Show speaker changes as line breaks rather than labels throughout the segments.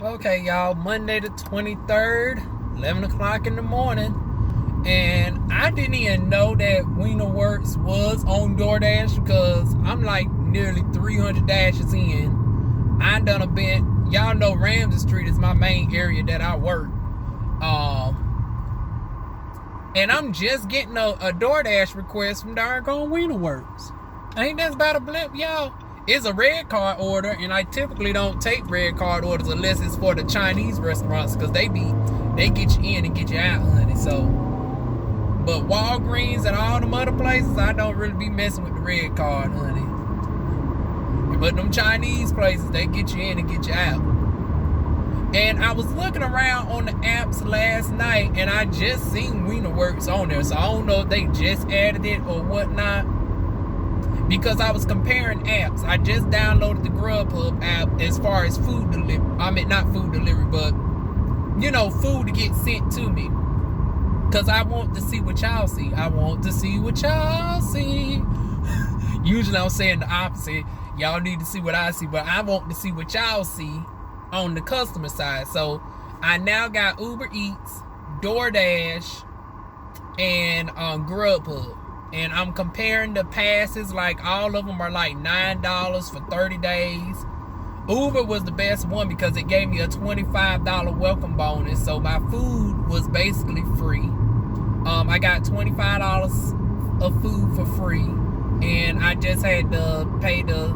Okay, y'all, Monday the 23rd, 11 o'clock in the morning. And I didn't even know that Weiner Works was on DoorDash because I'm like nearly 300 dashes in. I done a bit. Y'all know Ramsey Street is my main area that I work. And I'm just getting a DoorDash request from doggone Weiner Works. Ain't that about a blip, y'all? It's a red card order, and I typically don't take red card orders unless it's for the Chinese restaurants because they get you in and get you out, honey. So, but Walgreens and all them other places, I don't really be messing with the red card, honey. But them Chinese places, they get you in and get you out. And I was looking around on the apps last night, and I just seen Weiner Works on there, so I don't know if they just added it or whatnot. Because I was comparing apps. I just downloaded the Grubhub app as far as food delivery. I mean, not food delivery, but, you know, food to get sent to me. Because I want to see what y'all see. I want to see what y'all see. Usually I'm saying the opposite. Y'all need to see what I see. But I want to see what y'all see on the customer side. So I now got Uber Eats, DoorDash, and Grubhub. And I'm comparing the passes, like all of them are like $9 for 30 days. Uber was the best one because it gave me a $25 welcome bonus. So my food was basically free. I got $25 of food for free. And I just had to pay the,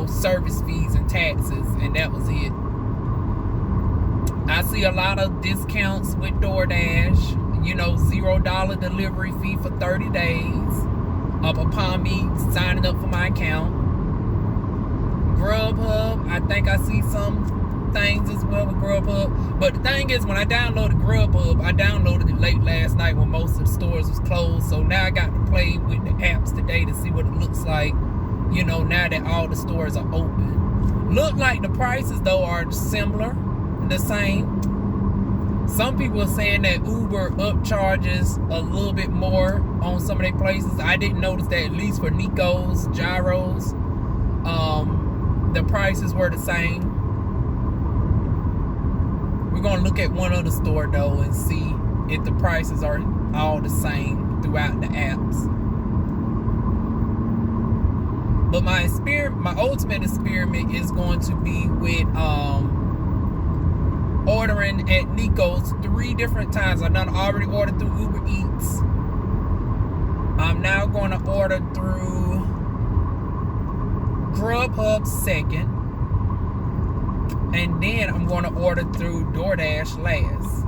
service fees and taxes. And that was it. I see a lot of discounts with DoorDash. $0 delivery fee for 30 days upon me signing up for my account. Grubhub, I think I see some things as well with Grubhub. But the thing is, when I downloaded Grubhub, I downloaded it late last night when most of the stores was closed. So now I got to play with the apps today to see what it looks like, now that all the stores are open. Look like the prices, though, are similar, the same. Some people are saying that Uber upcharges a little bit more on some of their places. I didn't notice that, at least for Nico's, Gyros. The prices were the same. We're going to look at one other store, though, and see if the prices are all the same throughout the apps. But my ultimate experiment is going to be with ordering at Nico's 3 different times. I've already ordered through Uber Eats. I'm now going to order through Grubhub second. And then I'm going to order through DoorDash last.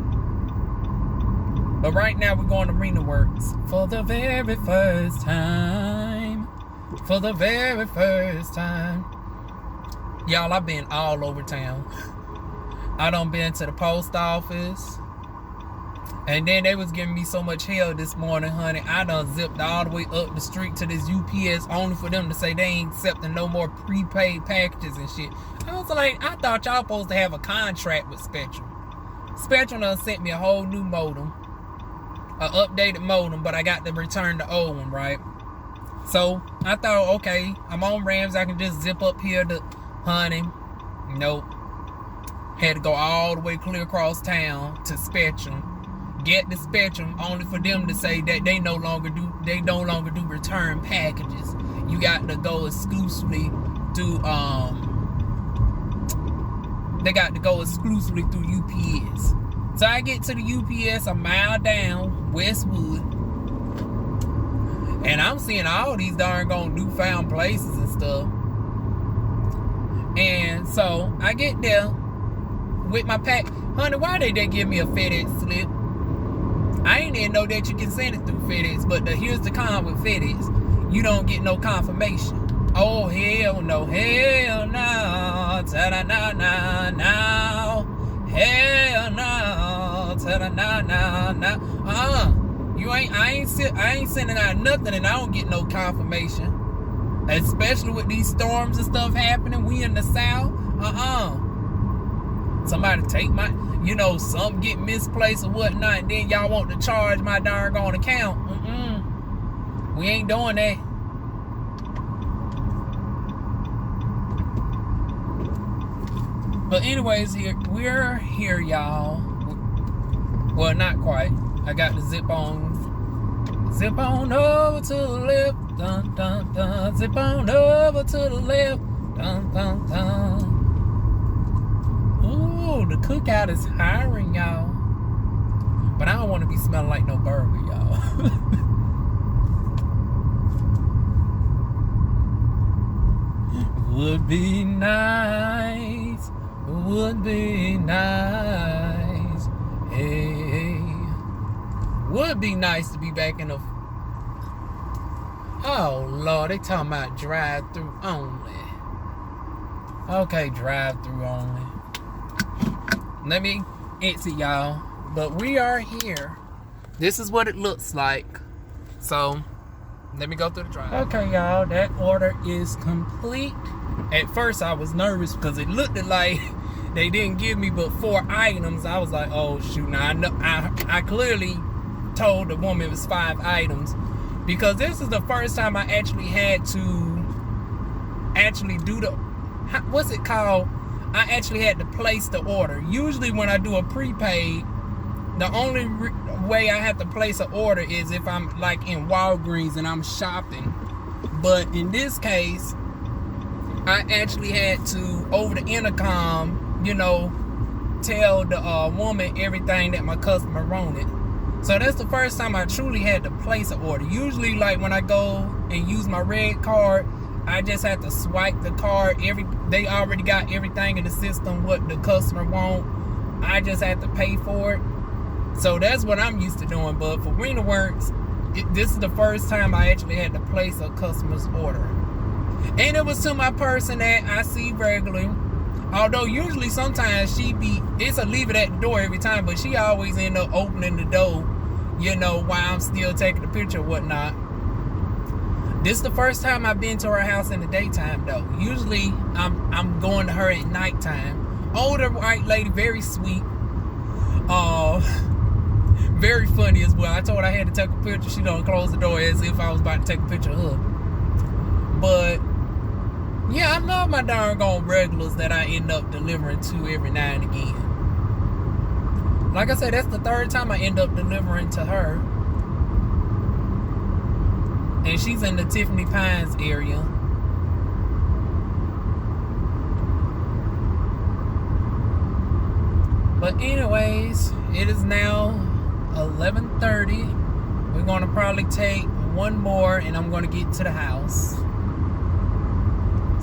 But right now we're going to Weiner Works for the very first time. For the very first time. Y'all, I've been all over town. I done been to the post office. And then they was giving me so much hell this morning, honey. I done zipped all the way up the street to this UPS only for them to say they ain't accepting no more prepaid packages and shit. I was like, I thought y'all supposed to have a contract with Spectrum. Spectrum done sent me a whole new modem. An updated modem, but I got to return the old one, right? So I thought, okay, I'm on Rams. I can just zip up here to honey. Nope. Had to go all the way clear across town to Spectrum. Get the Spectrum only for them to say that they no longer do return packages. You got to go exclusively through they got to go exclusively through UPS. So I get to the UPS a mile down Westwood. And I'm seeing all these darn newfound places and stuff. And so I get there with my pack. Honey, why they give me a FedEx slip? I ain't even know that you can send it through FedEx. But here's the con with FedEx. You don't get no confirmation. Oh, hell no. Hell no. Ta-da-na-na-na. Hell no. Ta-da-na-na-na. I ain't sending out nothing and I don't get no confirmation. Especially with these storms and stuff happening. We in the South. Somebody take my, some get misplaced or whatnot, and then y'all want to charge my darn account. We ain't doing that. But anyways, we're here, y'all. Well, not quite. I got the zip on over to the left, dun dun dun. Zip on over to the left, dun dun dun. Ooh, the cookout is hiring, y'all. But I don't want to be smelling like no burger, y'all. Would be nice. Would be nice. Hey. Would be nice to be back in the... Oh, Lord. They talking about drive-through only. Okay, drive-through only. Let me exit, y'all. But we are here. This is what it looks like. So, let me go through the drive. Okay, y'all. That order is complete. At first, I was nervous because it looked like they didn't give me but 4 items. I was like, oh, shoot. Now, I clearly told the woman it was 5 items. Because this is the first time I actually had to do the... What's it called? I actually had to place the order. Usually when I do a prepaid, the only way I have to place an order is if I'm like in Walgreens and I'm shopping. But in this case, I actually had to, over the intercom, you know, tell the woman everything that my customer wanted. So that's the first time I truly had to place an order. Usually, like when I go and use my red card, I just have to swipe the card. They already got everything in the system what the customer want. I just have to pay for it. So that's what I'm used to doing. But for WeinerWorks, this is the first time I actually had to place a customer's order. And it was to my person that I see regularly. Although usually sometimes it's a leave it at the door every time, but she always end up opening the door, you know, while I'm still taking the picture or whatnot. This is the first time I've been to her house in the daytime though. Usually I'm going to her at nighttime. Older white lady, very sweet. Very funny as well. I told her I had to take a picture. She don't close the door as if I was about to take a picture of her. But yeah, I love my darn gone regulars that I end up delivering to every now and again. Like I said, that's the 3rd time I end up delivering to her. And she's in the Tiffany Pines area. But anyways, it is now 11:30. We're going to probably take one more and I'm going to get to the house.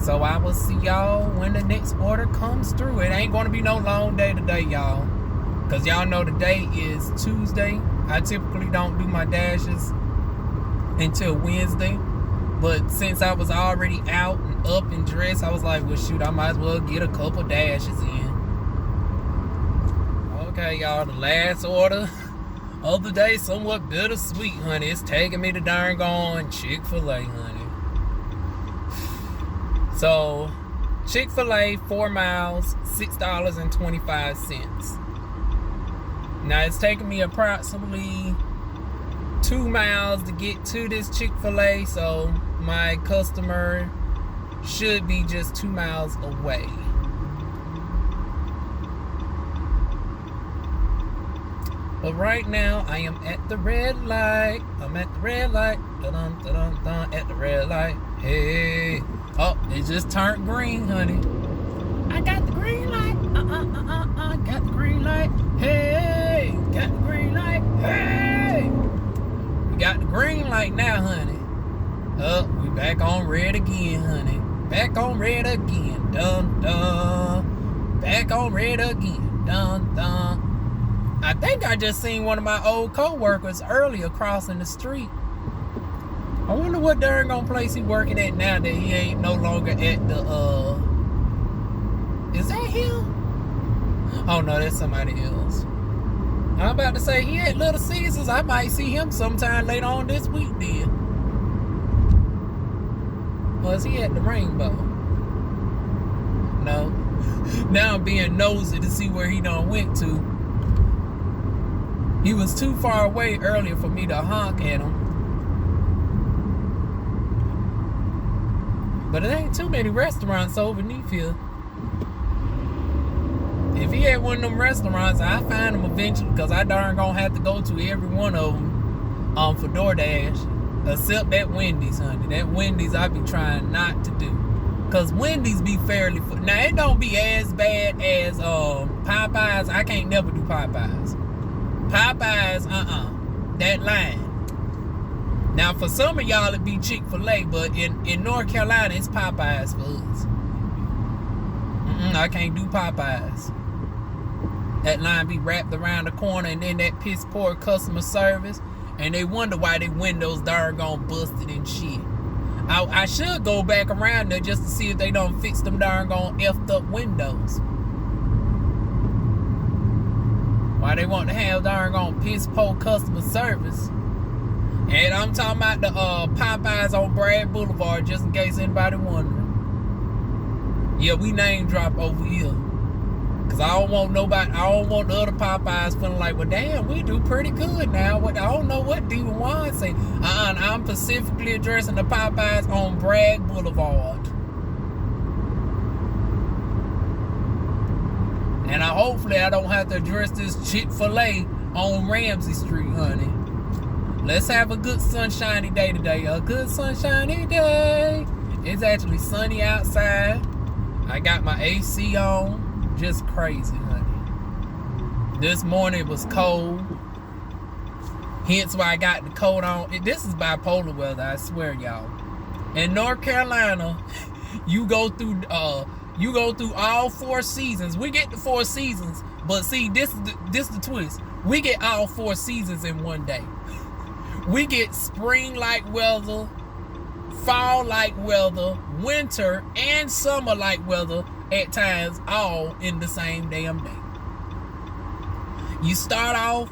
So I will see y'all when the next order comes through. It ain't going to be no long day today, y'all. Because y'all know today is Tuesday. I typically don't do my dashes until Wednesday. But since I was already out and up and dressed, I was like, well, shoot, I might as well get a couple dashes in. Okay, y'all, the last order of the day, somewhat bittersweet, honey. It's taking me to darn gone Chick-fil-A, honey. So, Chick-fil-A, 4 miles, $6.25. Now, it's taking me approximately 2 miles to get to this Chick-fil-A, so my customer should be just 2 miles away. But right now, I am at the red light. I'm at the red light. Dun, dun, dun, dun, at the red light. Hey. Oh, it just turned green, honey. I got the green light. Got the green light. Hey. Got the green light. Hey. We got the green light now, honey. Oh, we back on red again, honey. Back on red again. Dun, dun. Back on red again. Dun, dun. I think I just seen one of my old co-workers earlier crossing the street. I wonder what darn gone place he working at now that he ain't no longer at the, is that him? Oh no, that's somebody else. I'm about to say, he at Little Caesars. I might see him sometime later on this week then. Was he at the Rainbow? No. Now I'm being nosy to see where he done went to. He was too far away earlier for me to honk at him. But it ain't too many restaurants over beneath here. at one of them restaurants. I find them eventually because I darn gonna have to go to every one of them for DoorDash. Except that Wendy's, honey. That Wendy's I be trying not to do. Because Wendy's be fairly... Now, it don't be as bad as Popeyes. I can't never do Popeyes. Popeyes, that line. Now, for some of y'all, it be Chick-fil-A, but in North Carolina, it's Popeyes for us. I can't do Popeyes. That line be wrapped around the corner, and then that piss poor customer service, and they wonder why their windows darn gone busted and shit. I should go back around there just to see if they don't fix them darn gone effed up windows. Why they want to have darn gone piss poor customer service. And I'm talking about the Popeyes on Bragg Boulevard, just in case anybody wondering. Yeah, we name drop over here. Cause I don't want the other Popeyes feeling like, well, damn, we do pretty good now. I don't know what DivaWuan say. I'm specifically addressing the Popeyes on Bragg Boulevard. And hopefully I don't have to address this Chick-fil-A on Ramsey Street, honey. Let's have a good sunshiny day today. A good sunshiny day. It's actually sunny outside. I got my AC on. Just crazy, honey. This morning it was cold. Hence why I got the coat on. This is bipolar weather, I swear, y'all. In North Carolina, you go through all 4 seasons. We get the 4 seasons, but see, this is the twist. We get all 4 seasons in one day. We get spring-like weather, fall-like weather, winter, and summer-like weather at times, all in the same damn day. You start off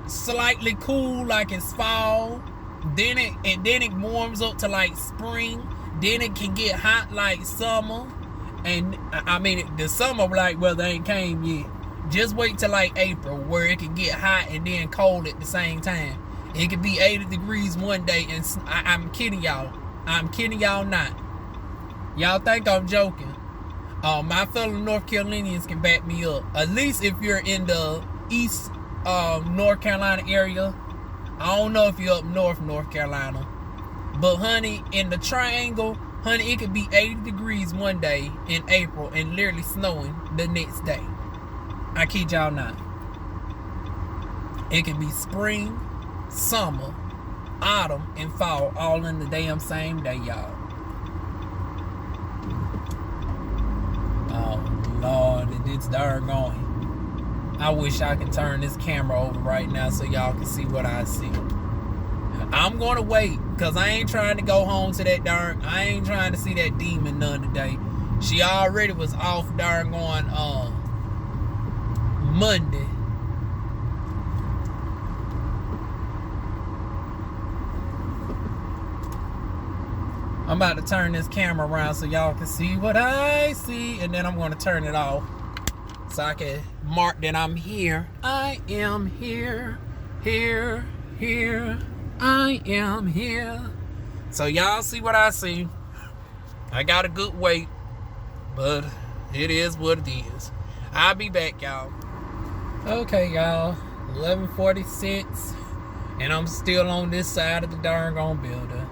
slightly cool, like it's fall. Then it warms up to like spring. Then it can get hot like summer. And I mean, the summer like weather ain't came yet. Just wait till like April, where it can get hot and then cold at the same time. It could be 80 degrees one day, and I'm kidding y'all. I'm kidding y'all not. Y'all think I'm joking. My fellow North Carolinians can back me up. At least if you're in the East North Carolina area. I don't know if you're up North Carolina. But honey, in the triangle, honey, it could be 80 degrees one day in April and literally snowing the next day. I kid y'all not. It can be spring, summer, autumn, and fall all in the damn same day, y'all. Oh Lord, it's darn going. I wish I could turn this camera over right now so y'all can see what I see. I'm gonna wait, cause I ain't trying to go home to that darn. I ain't trying to see that demon none today. She already was off darn going Monday. I'm about to turn this camera around so y'all can see what I see, and then I'm going to turn it off so I can mark that I'm here. I am here, here, here. I am here. So y'all see what I see. I got a good wait, but it is what it is. I'll be back, y'all. Okay, y'all. 11:46, and I'm still on this side of the darn gone building.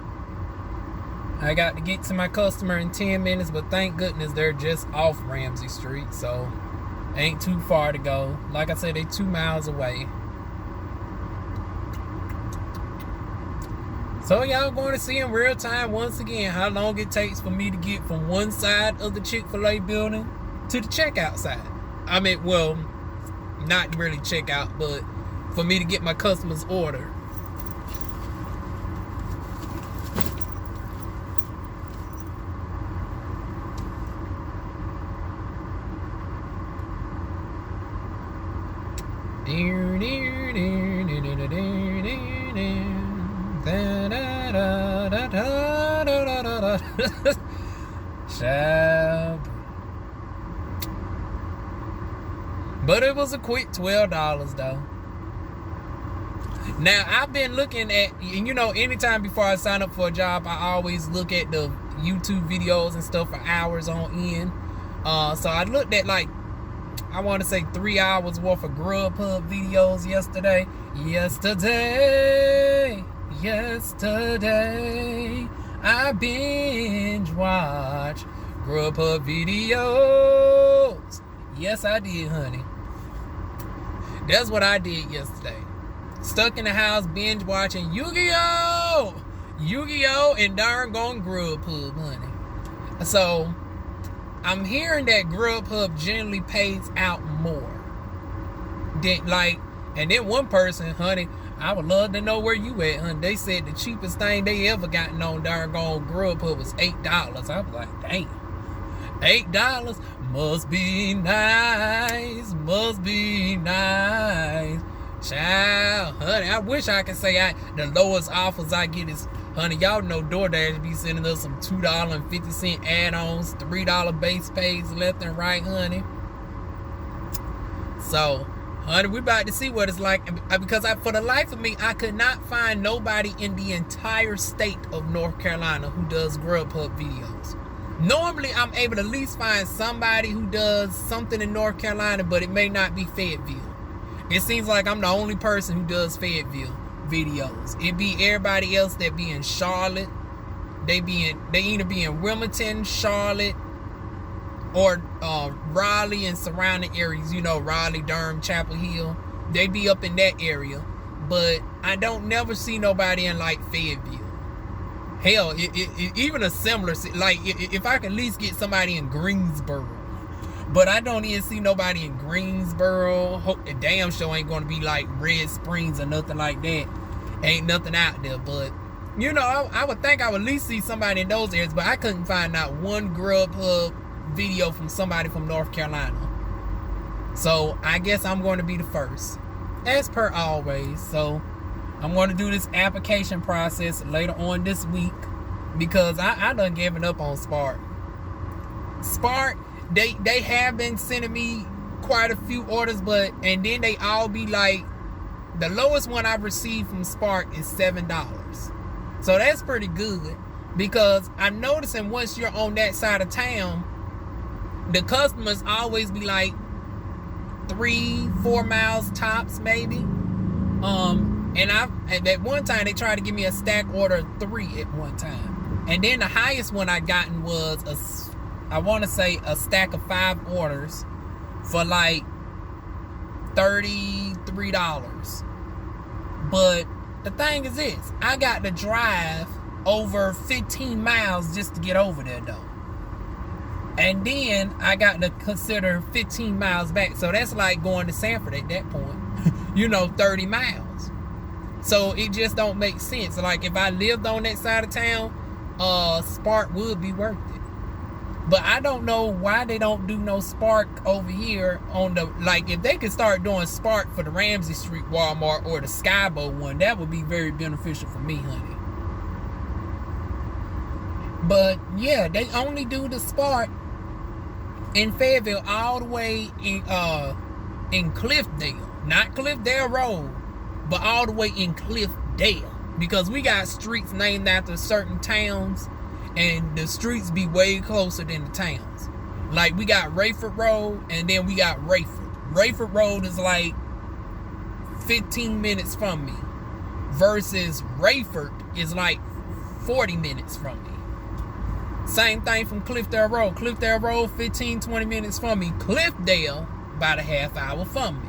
I got to get to my customer in 10 minutes, but thank goodness they're just off Ramsey Street, so ain't too far to go. Like I said, they 2 miles away. So y'all going to see in real time once again how long it takes for me to get from one side of the Chick-fil-A building to the checkout side. I mean, well, not really checkout, but for me to get my customer's order. But it was a quick $12 though. Now I've been looking at, and you know, anytime before I sign up for a job, I always look at the YouTube videos and stuff for hours on end. So I looked at like, I want to say 3 hours worth of Grubhub videos yesterday. Yesterday, I binge watched Grubhub videos. Yes, I did, honey. That's what I did yesterday. Stuck in the house, binge watching Yu-Gi-Oh! Yu-Gi-Oh! And darn gone Grubhub, honey. So, I'm hearing that Grubhub generally pays out more. And then one person, honey, I would love to know where you at, honey. They said the cheapest thing they ever gotten on darn gone Grubhub was $8. I was like, damn. $8 must be nice. Must be nice. Child, honey, I wish I could say the lowest offers I get is, honey, y'all know DoorDash be sending us some $2.50 add-ons, $3 base pays left and right, honey. So, honey, we about to see what it's like, because for the life of me, I could not find nobody in the entire state of North Carolina who does Grubhub videos. Normally, I'm able to at least find somebody who does something in North Carolina, but it may not be Fayetteville. It seems like I'm the only person who does Fayetteville videos. It be everybody else that be in Charlotte. They either be in Wilmington, Charlotte, or Raleigh and surrounding areas. You know, Raleigh, Durham, Chapel Hill. They be up in that area. But I don't never see nobody in like Fayetteville. Hell, even a similar, like if I can at least get somebody in Greensboro. But I don't even see nobody in Greensboro. Hope the damn show ain't gonna be like Red Springs or nothing like that. Ain't nothing out there. But you know, I would think I would at least see somebody in those areas. But I couldn't find out one Grubhub video from somebody from North Carolina. So I guess I'm going to be the first, as per always. So I'm going to do this application process later on this week, because I done given up on Spark. Spark, they have been sending me quite a few orders, and then they all be like, the lowest one I've received from Spark is $7. So that's pretty good, because I'm noticing once you're on that side of town, the customers always be like 3-4 miles tops, maybe. And at one time they tried to give me a stack order of 3 at one time, and then the highest one I gotten was I want to say a stack of 5 orders for like $33. But the thing is this, I got to drive over 15 miles just to get over there though. And then I got to consider 15 miles back. So that's like going to Sanford at that point. 30 miles. So it just don't make sense. Like if I lived on that side of town, Spark would be worth it. But I don't know why they don't do no Spark over here on the, like if they could start doing Spark for the Ramsey Street Walmart or the Skybo one, that would be very beneficial for me, honey. But yeah, they only do the Spark in Fayetteville all the way in Cliffdale. Not Cliffdale Road, but all the way in Cliffdale. Because we got streets named after certain towns, and the streets be way closer than the towns. Like we got Rayford Road, and then we got Rayford. Rayford Road is like 15 minutes from me, versus Rayford is like 40 minutes from me. Same thing from Cliffdale Road. Cliffdale Road 15-20 minutes from me. Cliffdale about a half hour from me.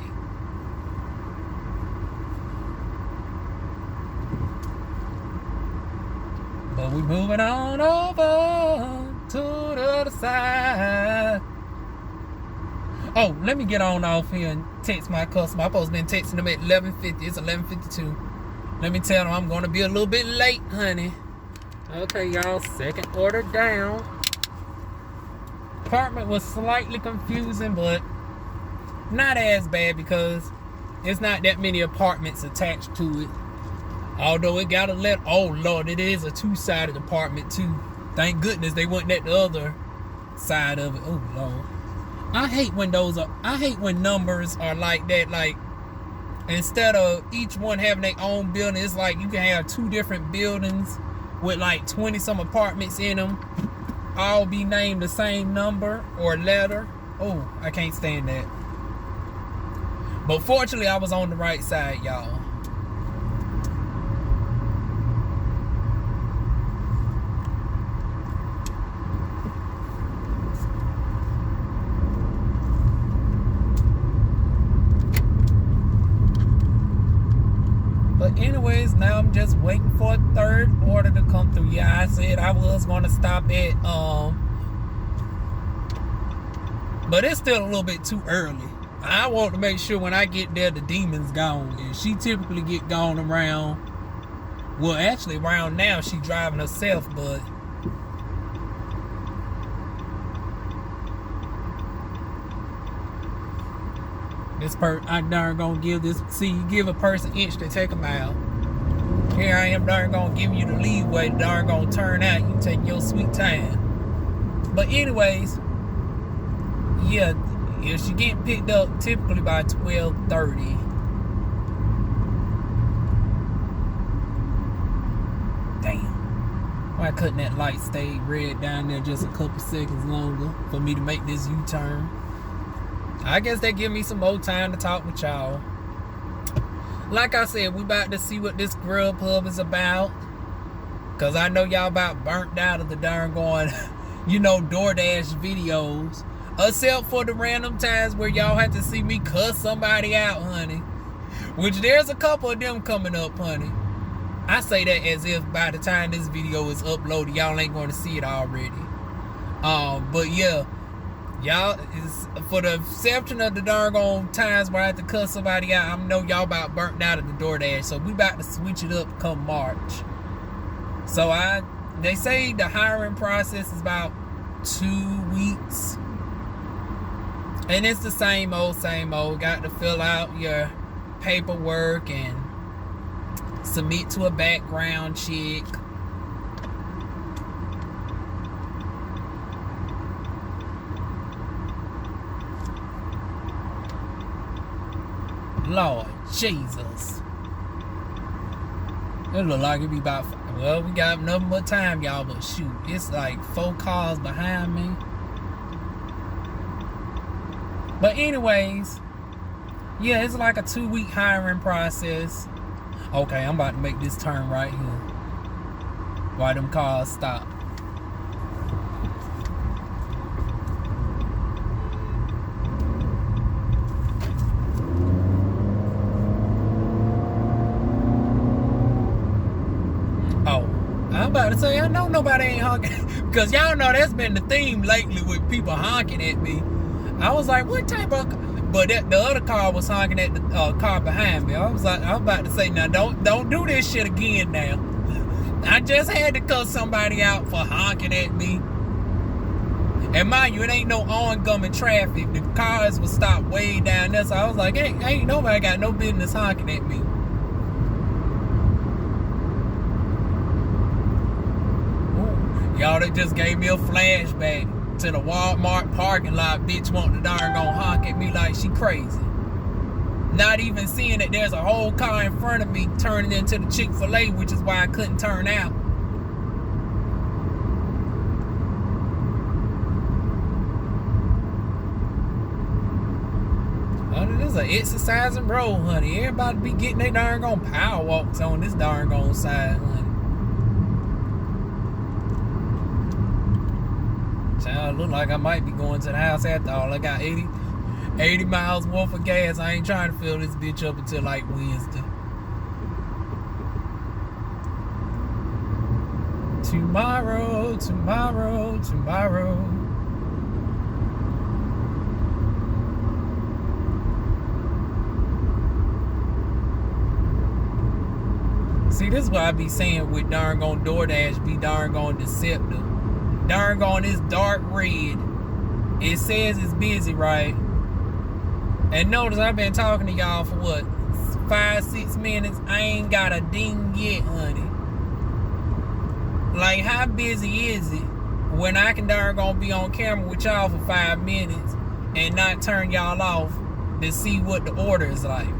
But we moving on over to the other side. Oh, let me get on off here and text my customer. I'm supposed to been texting them at 11:50. It's 11:52. Let me tell them I'm going to be a little bit late, honey. Okay, y'all. Second order down. Apartment was slightly confusing, but not as bad because there's not that many apartments attached to it. Although it got oh Lord, it is a 2-sided apartment too. Thank goodness they wasn't at the other side of it. Oh Lord. I hate when numbers are like that. Like instead of each one having their own building, it's like you can have 2 different buildings with like 20 some apartments in them. all be named the same number or letter. Oh, I can't stand that. But fortunately, I was on the right side, y'all. But anyways, now I'm just waiting for a third order to come through. Yeah, I said I was going to stop at, but it's still a little bit too early. I want to make sure when I get there, the demon's gone. And she typically get gone around, well, actually around now, she driving herself, but I darn gonna give this, see, you give a person inch to take a mile. Here I am darn gonna give you the leeway, darn gonna turn out, you take your sweet time. But anyways, yeah, if she get picked up typically by 12:30. Damn. Why couldn't that light stay red down there just a couple seconds longer for me to make this U-turn? I guess they give me some more time to talk with y'all. Like I said, we about to see what this Grub Hub is about. Cause I know y'all about burnt out of the darn going, you know, DoorDash videos. Except for the random times where y'all have to see me cuss somebody out, honey. Which there's a couple of them coming up, honey. I say that as if by the time this video is uploaded, y'all ain't going to see it already. But yeah. Y'all, is for the exception of the darn times where I have to cuss somebody out, I know y'all about burnt out of the DoorDash, so we about to switch it up come March. So they say the hiring process is about 2 weeks, and it's the same old. Got to fill out your paperwork and submit to a background check. Lord Jesus. It look like it be about, well, we got nothing but time, y'all, but shoot, it's like 4 cars behind me. But anyways, yeah, it's like a 2-week hiring process. Okay, I'm about to make this turn right here while them cars stop. I'm about to say, I know nobody ain't honking. Because y'all know that's been the theme lately with people honking at me. I was like, what type of... But the other car was honking at the car behind me. I was about to say, now don't do this shit again now. I just had to cut somebody out for honking at me. And mind you, it ain't no oncoming traffic. The cars would stop way down there. So I was like, hey, ain't nobody got no business honking at me. Y'all, that just gave me a flashback to the Walmart parking lot. Bitch wanting to darn gon' honk at me like she crazy. Not even seeing that there's a whole car in front of me turning into the Chick-fil-A, which is why I couldn't turn out. Honey, this is an exercising road, honey. Everybody be getting their darn gon' power walks on this darn gon' side, honey. Child, look like I might be going to the house after all. I got 80 miles worth of gas. I ain't trying to fill this bitch up until like Wednesday. Tomorrow. See, this is what I be saying with darn gon' DoorDash be darn gon' deceptive. Darn gone, it's dark red. It says it's busy, right? And notice I've been talking to y'all for what, 5-6 minutes. I ain't got a ding yet, honey. Like, how busy is it when I can darn gonna be on camera with y'all for 5 minutes and not turn y'all off to see what the order is like?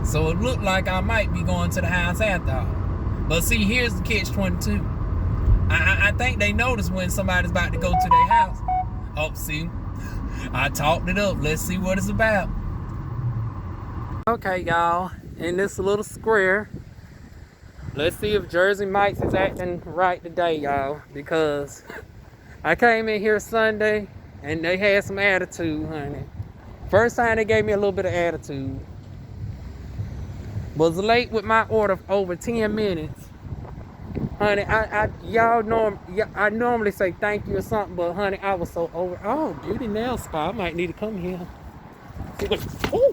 So it looked like I might be going to the house after all. But see, here's the catch-22. I think they notice when somebody's about to go to their house. Oh, see, I talked it up. Let's see what it's about. Okay, y'all, in this little square, let's see if Jersey Mike's is acting right today, y'all, because I came in here Sunday and they had some attitude, honey. First time they gave me a little bit of attitude. Was late with my order for over 10 minutes. Honey, I normally say thank you or something, but honey, I was so over. Oh, beauty nail spa. I might need to come here. See what? Ooh.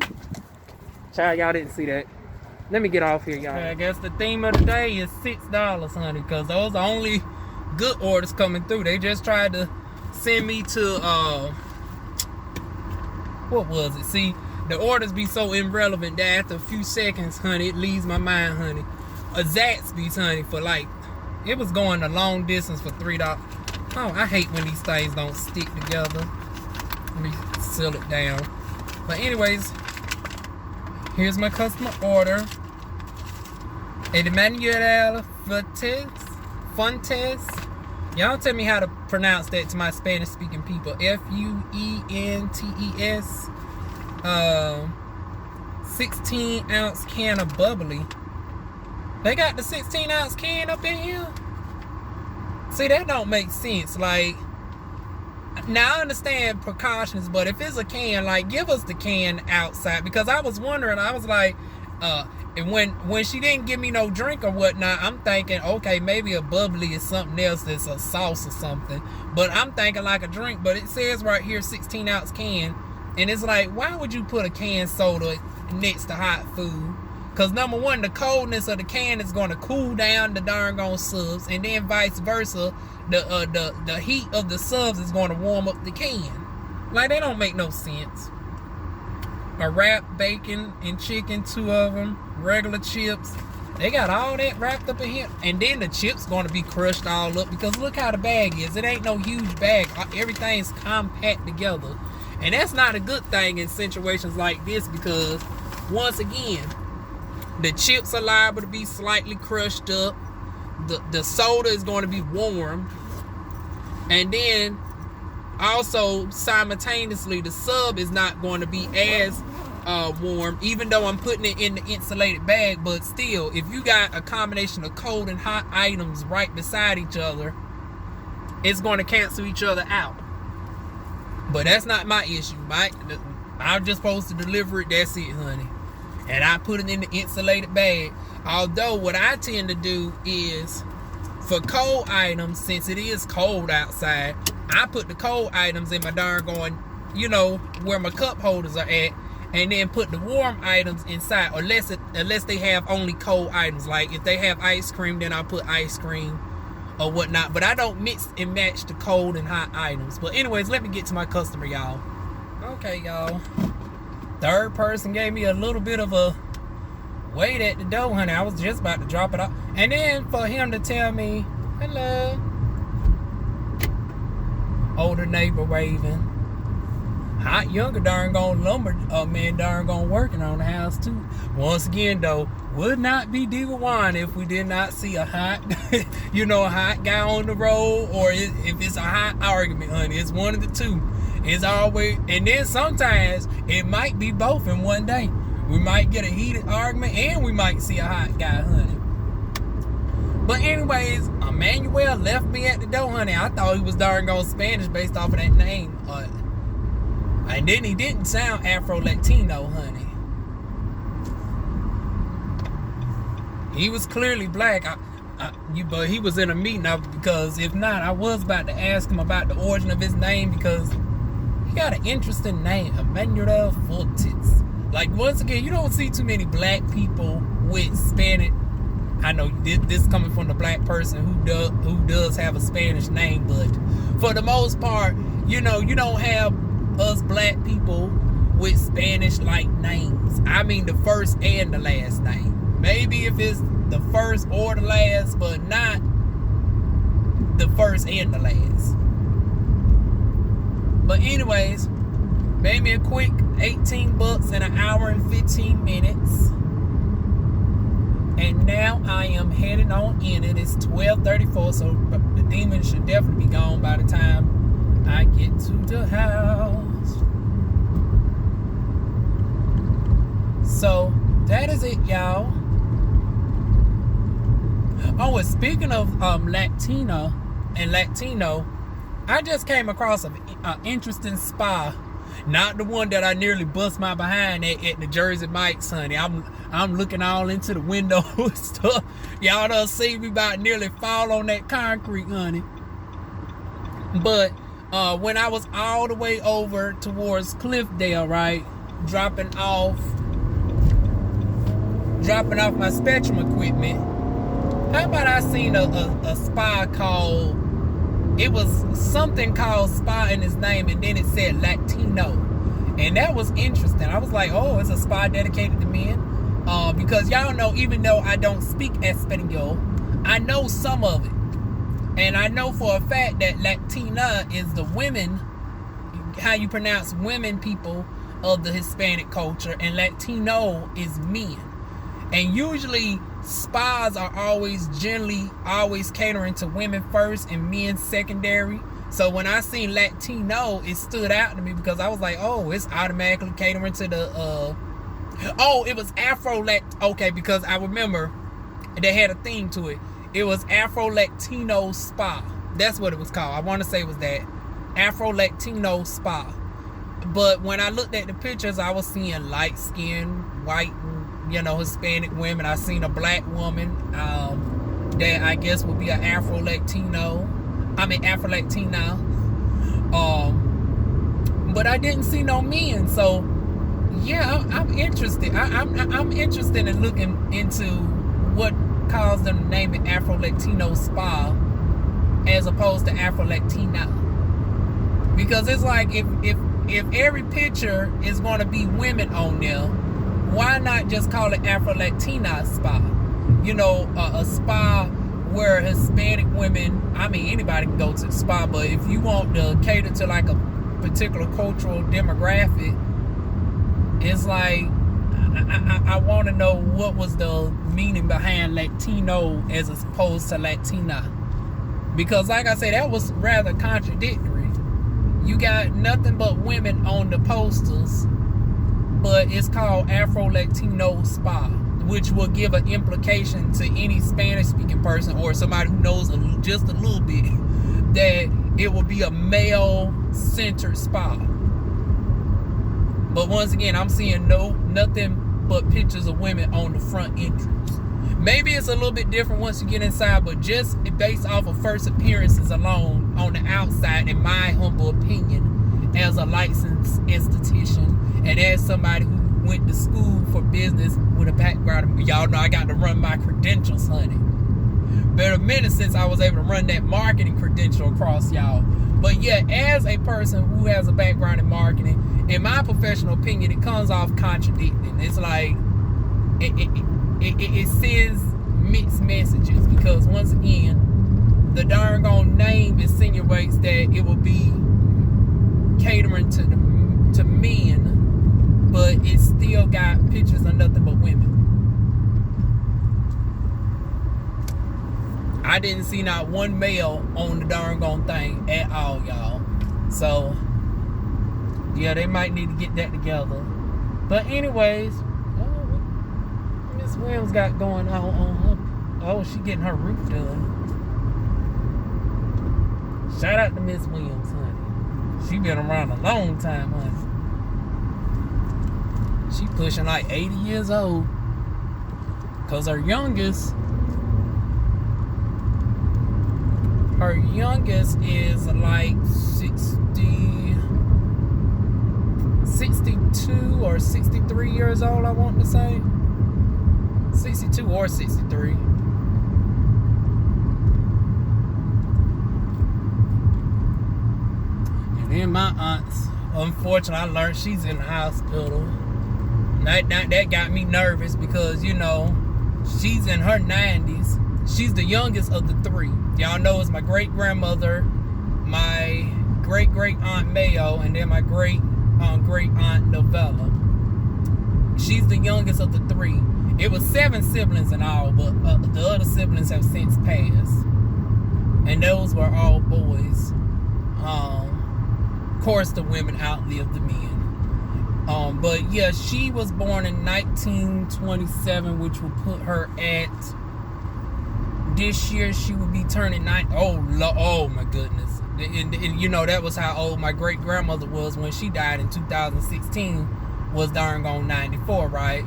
Child, y'all didn't see that. Let me get off here, y'all. I guess the theme of the day is $6, honey, because those are only good orders coming through. They just tried to send me to what was it? See, the orders be so irrelevant that after a few seconds, honey, it leaves my mind, honey. A Zaxby's, honey, for like, it was going a long distance for $3. Oh, I hate when these things don't stick together. Let me seal it down. But anyways, here's my customer order. Emmanuel Fuentes. Y'all tell me how to pronounce that to my Spanish speaking people. Fuentes. 16 ounce can of bubbly. They got the 16 ounce can up in here? See, that don't make sense. Like, now I understand precautions, but if it's a can, like, give us the can outside. Because I was wondering, I was like, and when she didn't give me no drink or whatnot, I'm thinking, okay, maybe a bubbly is something else that's a sauce or something. But I'm thinking like a drink. But it says right here 16 ounce can. And it's like, why would you put a canned soda next to hot food? Because number one, the coldness of the can is going to cool down the darn gone subs. And then vice versa, the heat of the subs is going to warm up the can. Like, they don't make no sense. A wrapped bacon and chicken, 2 of them. Regular chips. They got all that wrapped up in here. And then the chips going to be crushed all up. Because look how the bag is. It ain't no huge bag. Everything's compact together. And that's not a good thing in situations like this. Because, once again, the chips are liable to be slightly crushed up. The soda is going to be warm. And then, also, simultaneously, the sub is not going to be as warm, even though I'm putting it in the insulated bag. But still, if you got a combination of cold and hot items right beside each other, it's going to cancel each other out. But that's not my issue. I'm just supposed to deliver it. That's it, honey. And I put it in the insulated bag. Although what I tend to do is, for cold items, since it is cold outside, I put the cold items in my darn going, you know, where my cup holders are at, and then put the warm items inside, unless they have only cold items. Like if they have ice cream, then I'll put ice cream or whatnot. But I don't mix and match the cold and hot items. But anyways, let me get to my customer, y'all. Okay, y'all. Third person gave me a little bit of a wait at the door, honey. I was just about to drop it off. And then for him to tell me, hello. Older neighbor waving. Hot younger darn gone lumber man darn gone working on the house too. Once again though, would not be DivaWuan if we did not see a hot you know, a hot guy on the road, or if it's a hot argument, honey. It's one of the two. It's always, and then sometimes it might be both in one day. We might get a heated argument and we might see a hot guy, honey. But anyways, Emmanuel left me at the door, honey. I thought he was darn gone Spanish based off of that name. And then he didn't sound Afro-Latino, honey. He was clearly black. But he was in a meeting, because if not, I was about to ask him about the origin of his name, because he got an interesting name, Emmanuel Fuentes. Like, once again, you don't see too many black people with Spanish. I know this coming from the black person who does have a Spanish name, but for the most part, you know, you don't have us black people with Spanish-like names. I mean the first and the last name. Maybe if it's the first or the last, but not the first and the last. But anyways, made me a quick $18 in an hour and 15 minutes. And now I am heading on in. It is 12:34, so the demon should definitely be gone by the time I get to the house. So that is it, y'all. Oh, and speaking of Latina and Latino, I just came across an interesting spa. Not the one that I nearly bust my behind at the Jersey Mike's, honey. I'm looking all into the window and stuff. Y'all done see me about nearly fall on that concrete, honey. But when I was all the way over towards Cliffdale, right, dropping off my Spectrum equipment, how about I seen a spa called, it was something called spa in its name, and then it said Latino. And that was interesting. I was like, oh, it's a spa dedicated to men. Because y'all know, even though I don't speak Espanol, I know some of it. And I know for a fact that Latina is the women, how you pronounce women people of the Hispanic culture, and Latino is men. And usually spas are generally always catering to women first and men secondary. So when I seen Latino, it stood out to me because I was like, oh, it's automatically catering to the it was okay, because I remember they had a theme to it. It was Afro Latino Spa. That's what it was called. I want to say it was that Afro Latino Spa. But when I looked at the pictures, I was seeing light skinned, white, Hispanic women. I seen a black woman that I guess would be an Afro Latina. But I didn't see no men. So yeah, I'm interested. I'm interested in looking into what caused them to name it Afro Latino Spa as opposed to Afro Latina. Because it's like if every picture is going to be women on there, why not just call it Afro Latina Spa? A spa where Hispanic women, anybody can go to the spa, but if you want to cater to like a particular cultural demographic, it's like, I want to know what was the meaning behind Latino as opposed to Latina. Because like I said, that was rather contradictory. You got nothing but women on the posters, but it's called Afro Latino Spa, which will give an implication to any Spanish speaking person or somebody who knows just a little bit that it will be a male centered spa. But once again, I'm seeing nothing but pictures of women on the front entrance. Maybe it's a little bit different once you get inside, but just based off of first appearances alone on the outside, in my humble opinion, as a licensed esthetician and as somebody who went to school for business with a background, y'all know I got to run my credentials, honey. Been a minute since I was able to run that marketing credential across y'all. But yeah, as a person who has a background in marketing, in my professional opinion, it comes off contradicting. It's like it sends mixed messages, because once again, the darn gone name insinuates that it will be catering to men, but it still got pictures of nothing but women. I didn't see not one male on the darn gone thing at all, y'all. So yeah, they might need to get that together. But anyways, Miss Williams got going on her. Oh, she getting her roof done. Shout out to Miss Williams, honey. She been around a long time, honey. She pushing like 80 years old. Cause her youngest is like 62 or 63 years old, I want to say. 62 or 63. And then my aunt's, unfortunately, I learned she's in the hospital. That got me nervous because, she's in her 90s. She's the youngest of the three. Y'all know it's my great-grandmother, my great-great-aunt Mayo, and then my great-great-aunt Novella. She's the youngest of the three. It was 7 siblings in all, but the other siblings have since passed. And those were all boys. Of course, the women outlived the men. But yeah, she was born in 1927, which will put her at, this year she would be turning 9. Oh my goodness. And you know, that was how old my great grandmother was when she died in 2016, was darn gone 94, right?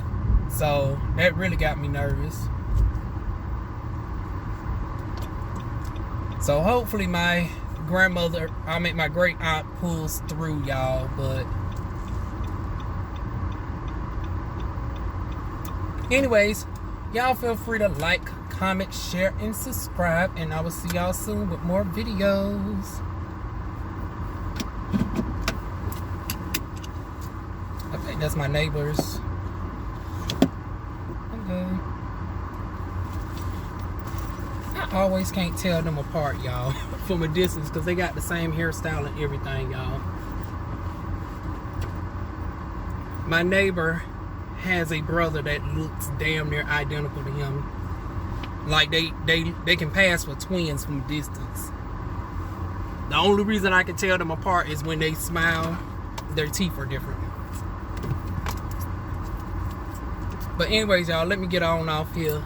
So that really got me nervous. So hopefully my grandmother, my great aunt pulls through, y'all. But anyways, y'all feel free to like, comment, share, and subscribe, and I will see y'all soon with more videos. I think that's my neighbors. Okay. I always can't tell them apart, y'all, from a distance, because they got the same hairstyle and everything, y'all. My neighbor has a brother that looks damn near identical to him. Like they can pass for twins from a distance. The only reason I can tell them apart is when they smile, their teeth are different. But anyways, y'all, let me get on off here.